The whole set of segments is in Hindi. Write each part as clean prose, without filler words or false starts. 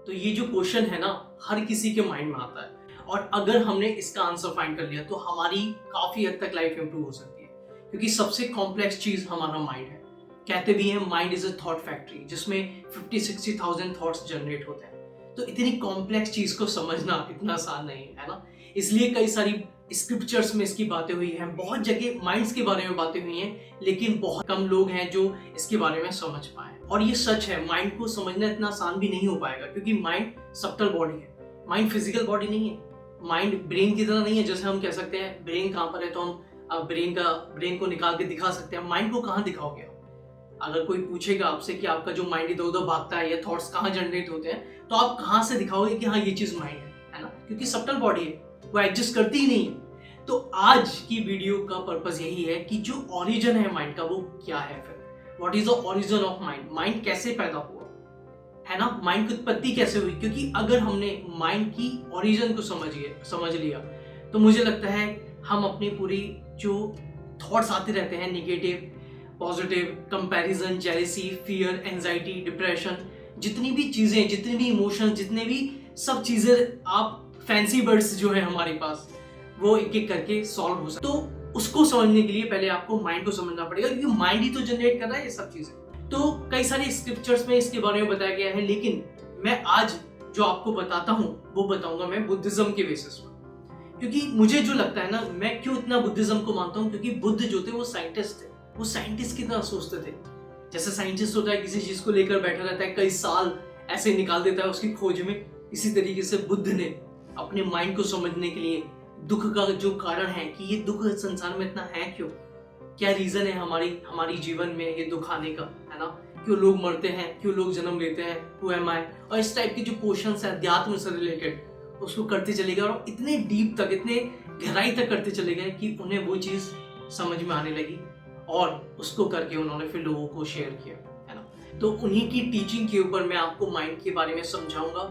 तो ये जो क्वेश्चन है ना, हर किसी के माइंड में आता है और अगर हमने इसका आंसर फाइंड कर लिया तो हमारी काफी हद तक लाइफ इंप्रूव हो सकती है, क्योंकि सबसे कॉम्प्लेक्स चीज हमारा माइंड है। कहते भी हैं mind is a thought factory, जिसमें 50-60,000 थॉट्स जनरेट होते हैं। तो इतनी कॉम्प्लेक्स चीज को समझना इतना आसान नहीं है ना। इसलिए कई सारी स्क्रिप्चर्स में इसकी बातें हुई हैं, बहुत जगह माइंड्स के बारे में बातें हुई हैं, लेकिन बहुत कम लोग हैं जो इसके बारे में समझ पाए। और ये सच है, माइंड को समझना इतना आसान भी नहीं हो पाएगा, क्योंकि माइंड सब्टल बॉडी है, माइंड फिजिकल बॉडी नहीं है। माइंड ब्रेन की तरह नहीं है, जैसे हम कह सकते हैं ब्रेन कहाँ पर है तो हम ब्रेन को निकाल के दिखा सकते हैं। माइंड को कहाँ दिखाओगे आप? अगर कोई पूछेगा आपसे कि आपका जो माइंड इधर उधर भागता है या थॉट्स कहाँ जनरेट होते हैं, तो आप कहाँ से दिखाओगे कि हाँ ये चीज माइंड है ना? क्योंकि सब्टल बॉडी है, वो एडजस्ट करती ही नहीं है। तो आज की वीडियो का पर्पस यही है कि जो ओरिजिन है माइंड का वो क्या है, फिर what is the origin of mind, mind कैसे पैदा हुआ है ना, माइंड की उत्पत्ति कैसे हुई। क्योंकि अगर हमने माइंड की ओरिजिन को समझ लिया तो मुझे लगता है हम अपनी पूरी जो थॉट्स आते रहते हैं, negative positive, comparison, jealousy, fear, anxiety, depression, जितनी भी चीजें, जितनी भी इमोशन, जितने भी सब चीजें आप फैंसी वर्ड्स जो है हमारे पास, वो एक एक करके सॉल्व हो सकते। तो उसको समझने के लिए पहले आपको माइंड को समझना पड़ेगा, क्योंकि माइंड ही तो जनरेट कर रहा है ये सब चीजें। तो कई सारे स्क्रिप्चर्स में इसके बारे में बताया गया है, लेकिन मैं आज जो आपको बताता हूँ वो बताऊंगा मैं बुद्धिज्म के बेसिस पर। क्योंकि मुझे जो लगता है ना, मैं क्यों इतना बुद्धिज्म को मानता हूँ, क्योंकि बुद्ध जो थे वो साइंटिस्ट थे। वो साइंटिस्ट की तरह सोचते थे। जैसे साइंटिस्ट होता है, किसी चीज को लेकर बैठा रहता है, कई साल ऐसे निकाल देता है उसकी खोज में। इसी तरीके से बुद्ध ने अपने माइंड को समझने के लिए दुख का जो कारण है कि ये दुख संसार में इतना है क्यों, क्या रीजन है हमारी जीवन में ये दुख आने का, है ना? क्यों लोग मरते हैं, क्यों लोग जन्म लेते हैं, हु एम आई, और इस टाइप के जो क्वेश्चंस है अध्यात्म से रिलेटेड, उसको करते चले गए और इतने डीप तक, इतने गहराई तक करते चले गए कि उन्हें वो चीज समझ में आने लगी और उसको करके उन्होंने फिर लोगों को शेयर किया, है ना? तो उन्हीं की टीचिंग के ऊपर मैं आपको माइंड के बारे में समझाऊंगा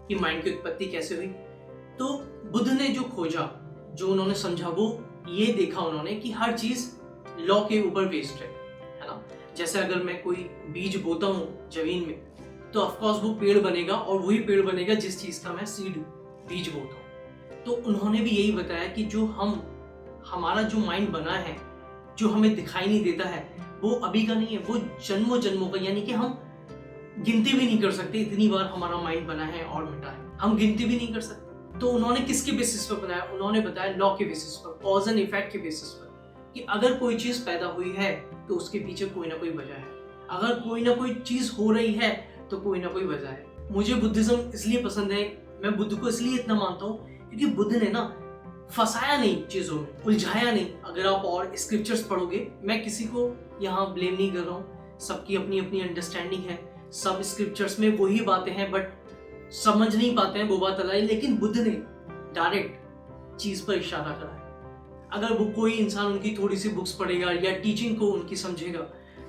कि माइंड की उत्पत्ति कैसे हुई। तो बुद्ध ने जो खोजा, जो उन्होंने समझा, वो ये देखा उन्होंने कि हर चीज लॉ के ऊपर बेस्ड है ना? जैसे अगर मैं कोई बीज बोता हूँ जमीन में, तो ऑफकोर्स वो पेड़ बनेगा, और वही पेड़ बनेगा जिस चीज का मैं सीड बीज बोता हूँ। तो उन्होंने भी यही बताया कि जो हमारा जो माइंड बना है, जो हमें दिखाई नहीं देता है, वो अभी का नहीं है, वो जन्मों जन्मों का, यानी कि हम गिनती भी नहीं कर सकते इतनी बार हमारा माइंड बना है और मिटा है, हम गिनती भी नहीं कर सकते। तो उन्होंने किसके बेसिस पर बताया? उन्होंने बताया लॉ के बेसिस पर, कॉज एंड इफेक्ट के बेसिस पर, कि अगर कोई चीज पैदा हुई है तो उसके पीछे कोई ना कोई वजह है। अगर कोई ना कोई चीज हो रही है तो कोई ना कोई वजह है। मुझे बुद्धिज्म इसलिए पसंद है, मैं बुद्ध को इसलिए इतना मानता हूँ क्योंकि बुद्ध ने ना फंसाया नहीं चीजों में, उलझाया नहीं। अगर आप और स्क्रिप्चर्स पढ़ोगे, मैं किसी को यहाँ ब्लेम नहीं कर रहा हूँ, सबकी अपनी अपनी अंडरस्टैंडिंग है, सब स्क्रिप्चर्स में वही बातें हैं, बट समझ नहीं पाते हैं, वो बात अलग है। लेकिन बुद्ध ने डायरेक्ट चीज पर इशारा करा है। अगर वो कोई इंसान उनकी थोड़ी सी बुक्स पढ़ेगा या टीचिंग को उनकी समझेगा,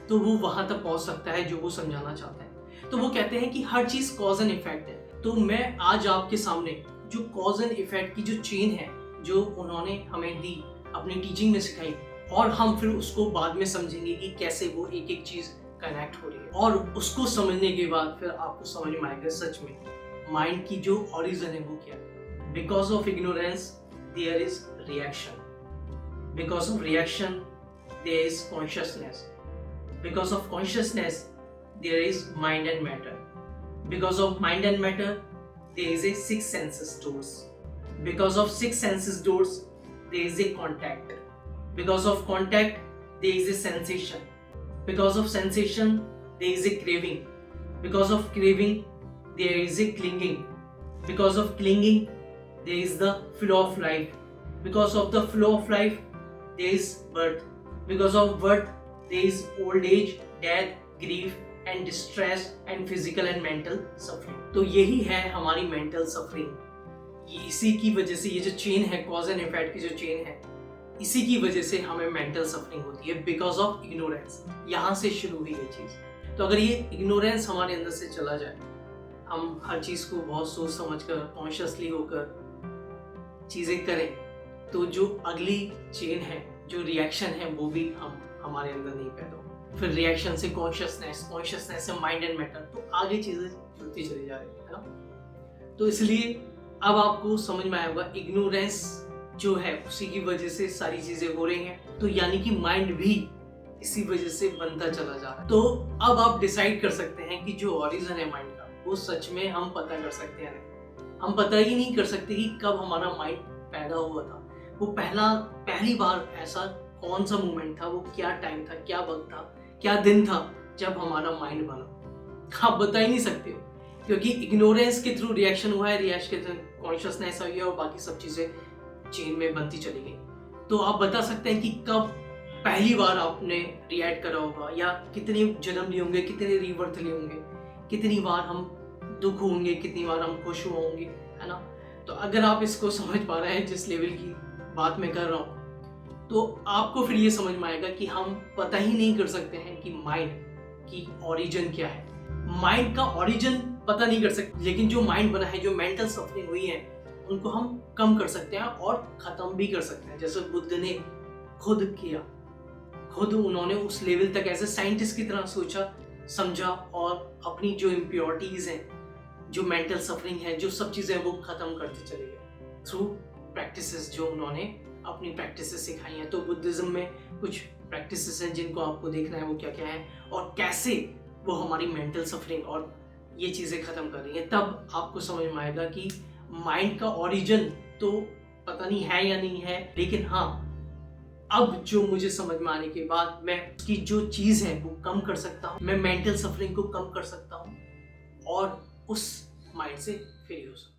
तो वो वहां तक पहुंच सकता है जो वो समझाना चाहते हैं। तो वो कहते हैं कि हर चीज कॉज एंड इफेक्ट है। तो मैं आज आपके सामने जो कॉज एंड इफेक्ट की जो चेन है, जो उन्होंने हमें दी, अपनी टीचिंग में सिखाई, और हम फिर उसको बाद में समझेंगे कि कैसे वो एक एक चीज कनेक्ट हो रही है। और उसको समझने के बाद फिर आपको समझ में आएगा सच में माइंड की जो ओरिजिन है वो क्या है। Because of ignorance there is reaction, because of reaction there is consciousness, because of consciousness there is mind and matter, because of mind and matter there is a six senses doors, because of six senses doors there is a contact, because of contact there is a sensation, because of sensation there is a craving, because of craving there is a clinging, because of clinging there is the flow of life, because of the flow of life there is birth, because of birth there is old age, death, grief and distress and physical and mental suffering। तो यही है हमारी mental suffering। इसी की वजह से ये जो चेन है, कॉज एंड इफेक्ट की जो चेन है, इसी की वजह से हमें मेंटल सफरिंग होती है, बिकॉज ऑफ इग्नोरेंस। यहाँ से शुरू हुई ये चीज। तो अगर ये इग्नोरेंस हमारे अंदर से चला जाए, हम हर चीज को बहुत सोच समझ कर, कॉन्शियसली होकर चीजें करें, तो जो अगली चेन है, जो रिएक्शन है, वो भी हमारे अंदर नहीं पैदा हो। फिर रिएक्शन से कॉन्शियसनेस, कॉन्शियसनेस से माइंड एंड मैटर, तो आगे चीजें जुड़ती चली जा रही है ना। तो इसलिए अब आपको समझ में आया होगा इग्नोरेंस जो है उसी की वजह से सारी चीजें हो रही हैं। तो यानी कि माइंड भी इसी वजह से बनता चला जा रहा है। तो अब आप डिसाइड कर सकते हैं कि जो ओरिजिन है माइंड का वो सच में हम पता कर सकते हैं नहीं। हम पता ही नहीं कर सकते कि कब हमारा माइंड पैदा हुआ था, वो पहली बार ऐसा कौन सा मोमेंट था, वो क्या टाइम था, क्या वक्त था, क्या दिन था जब हमारा माइंड बना। आप बता ही नहीं सकते हो, क्योंकि इग्नोरेंस के थ्रू रिएक्शन हुआ है, रिएक्शन के थ्रू कॉन्शियसनेस आई है और बाकी सब चीजें चेन में बनती चली गई। तो आप बता सकते हैं कि कब पहली बार आपने रिएक्ट करा होगा, या कितने जन्म लिए होंगे, कितने रीबर्थ लिए होंगे, कितनी बार हम दुख होंगे, कितनी बार हम खुश होंगे, है ना। तो अगर आप इसको समझ पा रहे हैं जिस लेवल की बात मैं कर रहा हूँ, तो आपको फिर ये समझ में आएगा कि हम पता ही नहीं कर सकते हैं कि माइंड की ओरिजिन क्या है। माइंड का ओरिजिन पता नहीं कर सकते, लेकिन जो माइंड बना है, जो मेंटल सफरिंग हुई है, उनको हम कम कर सकते हैं और खत्म भी कर सकते हैं। जैसे बुद्ध ने खुद किया, खुद उन्होंने उस लेवल तक एज ए साइंटिस्ट की तरह सोचा, समझा और अपनी जो इम्प्योरिटीज हैं, जो मेंटल सफरिंग है, जो सब चीजें वो खत्म करते चले गए थ्रू प्रैक्टिसेस जो उन्होंने अपनी प्रैक्टिसेस सिखाई हैं। तो बुद्धिज्म में कुछ प्रैक्टिसेस हैं जिनको आपको देखना है वो क्या क्या है और कैसे वो हमारी मेंटल सफरिंग और ये चीजें खत्म कर रही हैं। तब आपको समझ में आएगा कि माइंड का ओरिजिन तो पता नहीं है या नहीं है, लेकिन हाँ, अब जो मुझे समझ में आने के बाद मैं उसकी जो चीज है वो कम कर सकता हूँ, मैं मेंटल सफरिंग को कम कर सकता हूँ और उस माइंड से फ्री हो सकता हूँ।